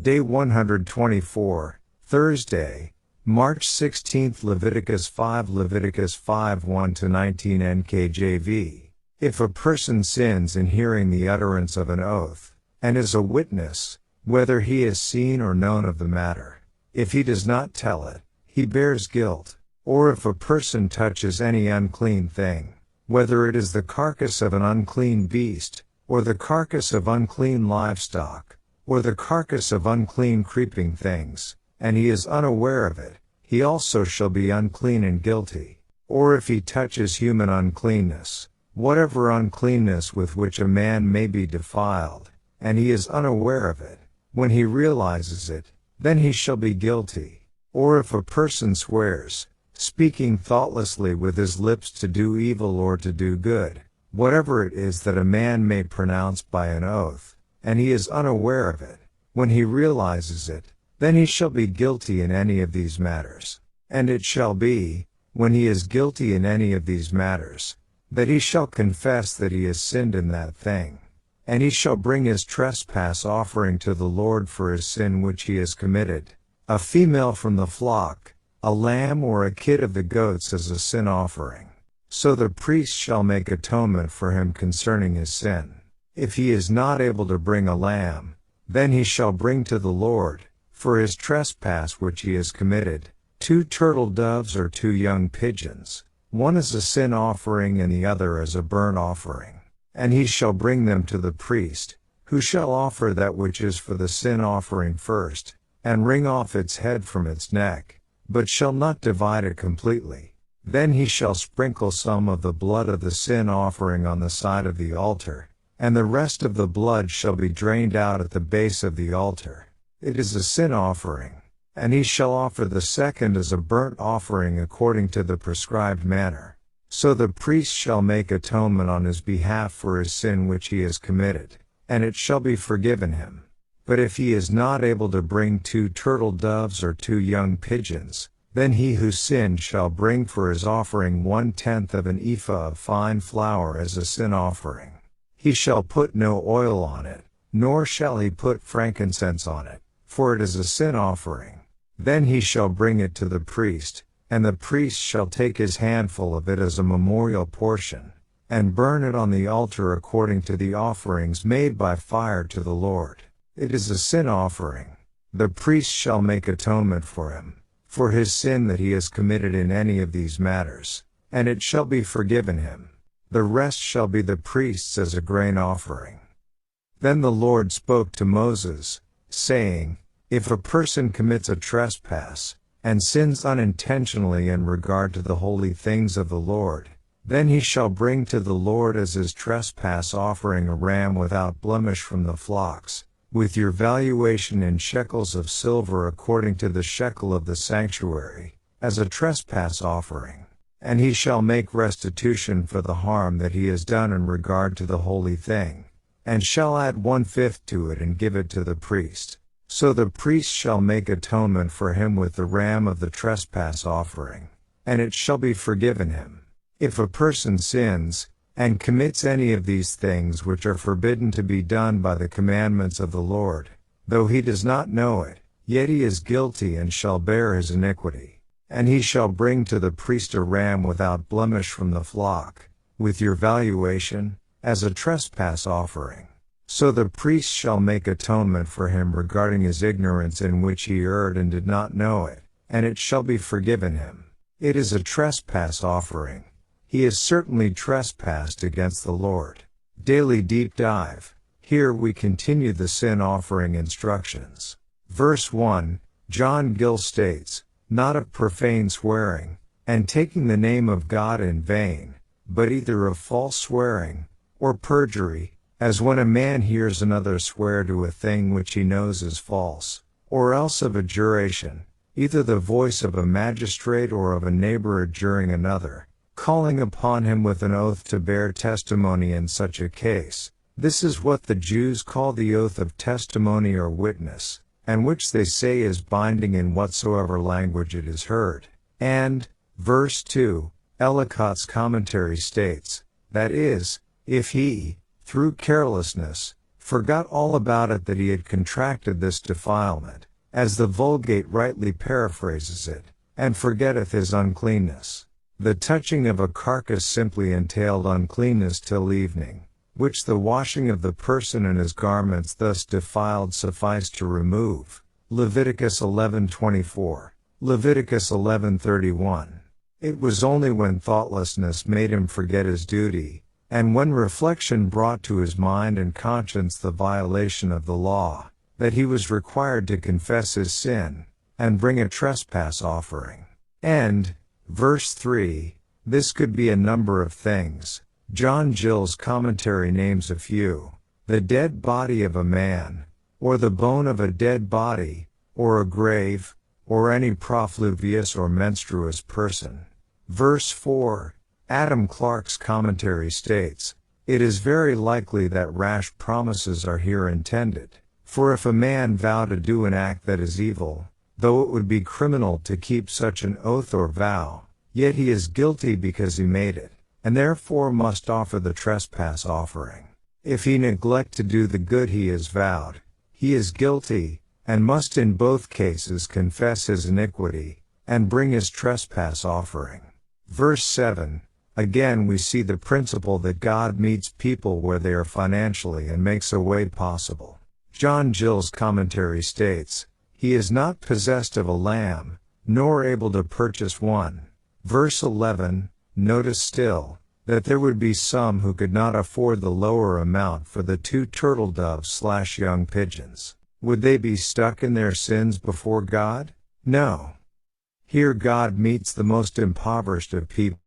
Day 124, Thursday, March 16, Leviticus 5 1-19 NKJV. If a person sins in hearing the utterance of an oath, and is a witness, whether he has seen or known of the matter, if he does not tell it, he bears guilt. Or if a person touches any unclean thing, whether it is the carcass of an unclean beast, or the carcass of unclean livestock, or the carcass of unclean creeping things, and he is unaware of it, he also shall be unclean and guilty. Or if he touches human uncleanness, whatever uncleanness with which a man may be defiled, and he is unaware of it, when he realizes it, then he shall be guilty. Or if a person swears, speaking thoughtlessly with his lips to do evil or to do good, whatever it is that a man may pronounce by an oath, and he is unaware of it, when he realizes it, then he shall be guilty in any of these matters. And it shall be, when he is guilty in any of these matters, that he shall confess that he has sinned in that thing. And he shall bring his trespass offering to the Lord for his sin which he has committed, a female from the flock, a lamb or a kid of the goats as a sin offering. So the priest shall make atonement for him concerning his sin. If he is not able to bring a lamb, then he shall bring to the Lord, for his trespass which he has committed, 2 turtle doves or 2 young pigeons, one as a sin offering and the other as a burnt offering. And he shall bring them to the priest, who shall offer that which is for the sin offering first, and wring off its head from its neck, but shall not divide it completely. Then he shall sprinkle some of the blood of the sin offering on the side of the altar, and the rest of the blood shall be drained out at the base of the altar. It is a sin offering. And he shall offer the second as a burnt offering according to the prescribed manner. So the priest shall make atonement on his behalf for his sin which he has committed, and it shall be forgiven him. But if he is not able to bring 2 turtle doves or 2 young pigeons, then he who sinned shall bring for his offering 1/10 of an ephah of fine flour as a sin offering. He shall put no oil on it, nor shall he put frankincense on it, for it is a sin offering. Then he shall bring it to the priest, and the priest shall take his handful of it as a memorial portion, and burn it on the altar according to the offerings made by fire to the Lord. It is a sin offering. The priest shall make atonement for him, for his sin that he has committed in any of these matters, and it shall be forgiven him. The rest shall be the priest's as a grain offering. Then the Lord spoke to Moses, saying, If a person commits a trespass, and sins unintentionally in regard to the holy things of the Lord, then he shall bring to the Lord as his trespass offering a ram without blemish from the flocks, with your valuation in shekels of silver according to the shekel of the sanctuary, as a trespass offering. And he shall make restitution for the harm that he has done in regard to the holy thing, and shall add 1/5 to it and give it to the priest. So the priest shall make atonement for him with the ram of the trespass offering, and it shall be forgiven him. If a person sins, and commits any of these things which are forbidden to be done by the commandments of the Lord, though he does not know it, yet he is guilty and shall bear his iniquity. And he shall bring to the priest a ram without blemish from the flock, with your valuation, as a trespass offering. So the priest shall make atonement for him regarding his ignorance in which he erred and did not know it, and it shall be forgiven him. It is a trespass offering. He has certainly trespassed against the Lord. Daily Deep Dive. Here we continue the sin offering instructions. Verse 1, John Gill states, not of profane swearing, and taking the name of God in vain, but either of false swearing, or perjury, as when a man hears another swear to a thing which he knows is false, or else of adjuration, either the voice of a magistrate or of a neighbor adjuring another, calling upon him with an oath to bear testimony in such a case. This is what the Jews call the oath of testimony or witness, and which they say is binding in whatsoever language it is heard. And, verse 2, Ellicott's commentary states, that is, if he, through carelessness, forgot all about it that he had contracted this defilement, as the Vulgate rightly paraphrases it, and forgetteth his uncleanness. The touching of a carcass simply entailed uncleanness till evening, which the washing of the person and his garments thus defiled sufficed to remove. Leviticus 11:24, Leviticus 11:31. It was only when thoughtlessness made him forget his duty, and when reflection brought to his mind and conscience the violation of the law, that he was required to confess his sin, and bring a trespass offering. And, verse 3, this could be a number of things. John Gill's commentary names a few: the dead body of a man, or the bone of a dead body, or a grave, or any profluvious or menstruous person. Verse 4, Adam Clarke's commentary states, it is very likely that rash promises are here intended. For if a man vow to do an act that is evil, though it would be criminal to keep such an oath or vow, yet he is guilty because he made it, and therefore must offer the trespass offering. If he neglect to do the good he has vowed, he is guilty, and must in both cases confess his iniquity, and bring his trespass offering. Verse 7, again we see the principle that God meets people where they are financially and makes a way possible. John Gill's commentary states, he is not possessed of a lamb, nor able to purchase one. Verse 11, notice still, that there would be some who could not afford the lower amount for the 2 turtle doves/young pigeons. Would they be stuck in their sins before God? No. Here God meets the most impoverished of people.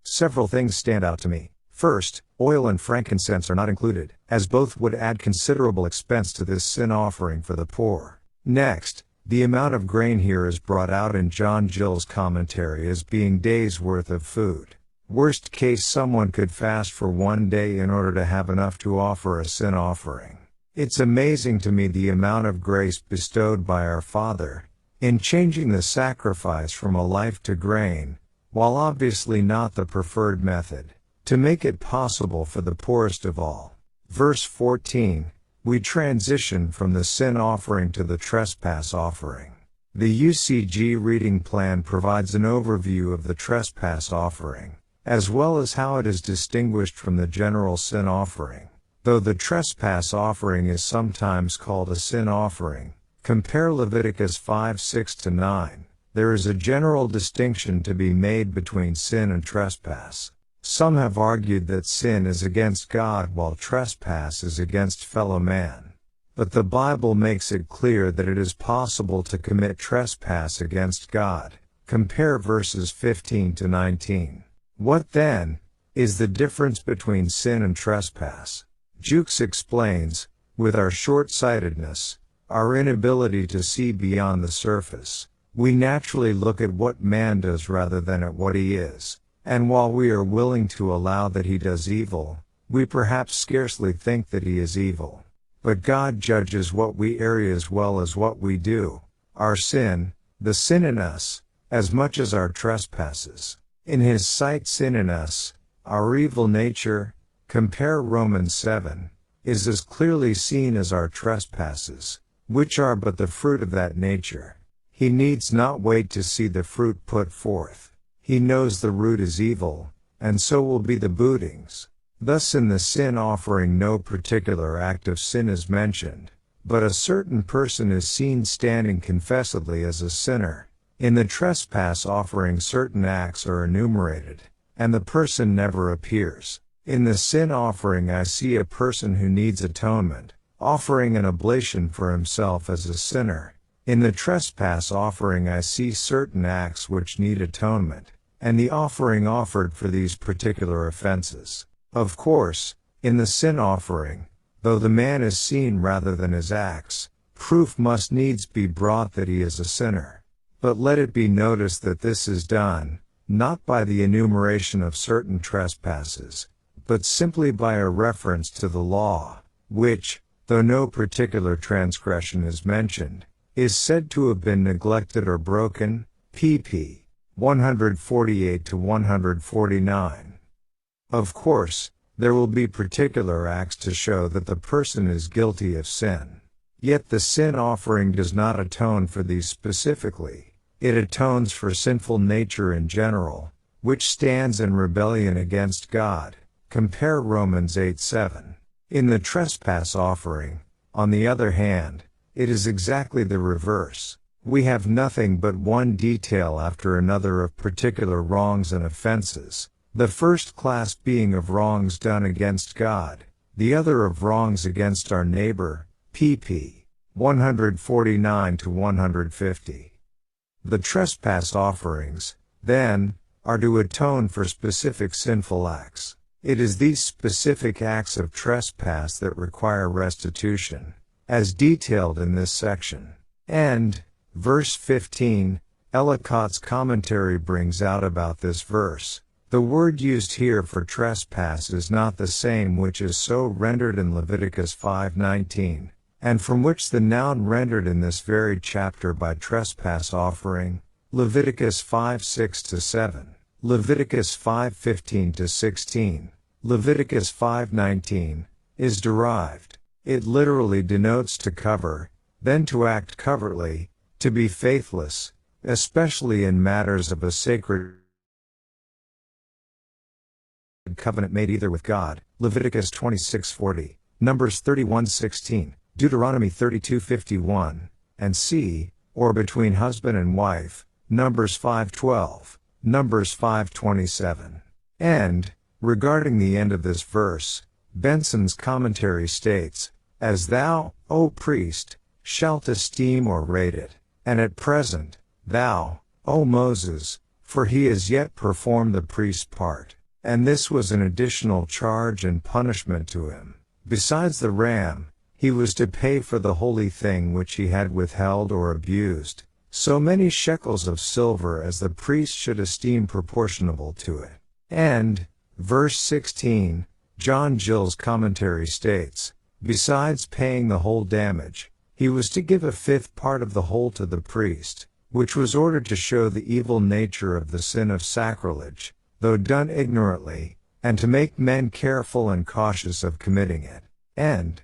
Several things stand out to me. First, oil and frankincense are not included, as both would add considerable expense to this sin offering for the poor. Next, the amount of grain here is brought out in John Gill's commentary as being days' worth of food. Worst case, someone could fast for 1 day in order to have enough to offer a sin offering. It's amazing to me the amount of grace bestowed by our Father in changing the sacrifice from a life to grain, while obviously not the preferred method, to make it possible for the poorest of all. Verse 14, we transition from the sin offering to the trespass offering. The UCG reading plan provides an overview of the trespass offering, as well as how it is distinguished from the general sin offering. Though the trespass offering is sometimes called a sin offering, compare Leviticus 5:6-9, there is a general distinction to be made between sin and trespass. Some have argued that sin is against God while trespass is against fellow man. But the Bible makes it clear that it is possible to commit trespass against God. Compare verses 15-19. What then is the difference between sin and trespass? Jukes explains, with our short-sightedness, our inability to see beyond the surface, we naturally look at what man does rather than at what he is. And while we are willing to allow that he does evil, we perhaps scarcely think that he is evil. But God judges what we are as well as what we do, our sin, the sin in us, as much as our trespasses. In his sight, sin in us, our evil nature, compare Romans 7, is as clearly seen as our trespasses, which are but the fruit of that nature. He needs not wait to see the fruit put forth. He knows the root is evil, and so will be the bootings. Thus in the sin offering no particular act of sin is mentioned, but a certain person is seen standing confessedly as a sinner. In the trespass offering certain acts are enumerated, and the person never appears. In the sin offering I see a person who needs atonement, offering an oblation for himself as a sinner. In the trespass offering I see certain acts which need atonement, and the offering offered for these particular offenses. Of course, in the sin offering, though the man is seen rather than his acts, proof must needs be brought that he is a sinner. But let it be noticed that this is done, not by the enumeration of certain trespasses, but simply by a reference to the law, which, though no particular transgression is mentioned, is said to have been neglected or broken, pp. 148-149. Of course, there will be particular acts to show that the person is guilty of sin. Yet the sin offering does not atone for these specifically. It atones for sinful nature in general, which stands in rebellion against God. Compare Romans 8:7. In the trespass offering, on the other hand, it is exactly the reverse. We have nothing but one detail after another of particular wrongs and offenses, the first class being of wrongs done against God, the other of wrongs against our neighbor, pp. 149 to 150. The trespass offerings, then, are to atone for specific sinful acts. It is these specific acts of trespass that require restitution, as detailed in this section. And, verse 15, Ellicott's commentary brings out about this verse. The word used here for trespass is not the same which is so rendered in Leviticus 5:19, and from which the noun rendered in this very chapter by trespass offering, Leviticus 5:6-7, Leviticus 5:15-16, Leviticus 5:19, is derived. It literally denotes to cover, then to act covertly, to be faithless, especially in matters of a sacred covenant made either with God, Leviticus 26:40, Numbers 31:16, Deuteronomy 32:51, and c, or between husband and wife, Numbers 5:12, Numbers 5:27. And, regarding the end of this verse, Benson's commentary states, "As thou, O priest, shalt esteem or rate it, and at present, thou, O Moses, for he has yet performed the priest's part." And this was an additional charge and punishment to him. Besides the ram, he was to pay for the holy thing which he had withheld or abused, so many shekels of silver as the priest should esteem proportionable to it. And, verse 16, John Gill's commentary states, besides paying the whole damage, he was to give a fifth part of the whole to the priest, which was ordered to show the evil nature of the sin of sacrilege, though done ignorantly, and to make men careful and cautious of committing it. And,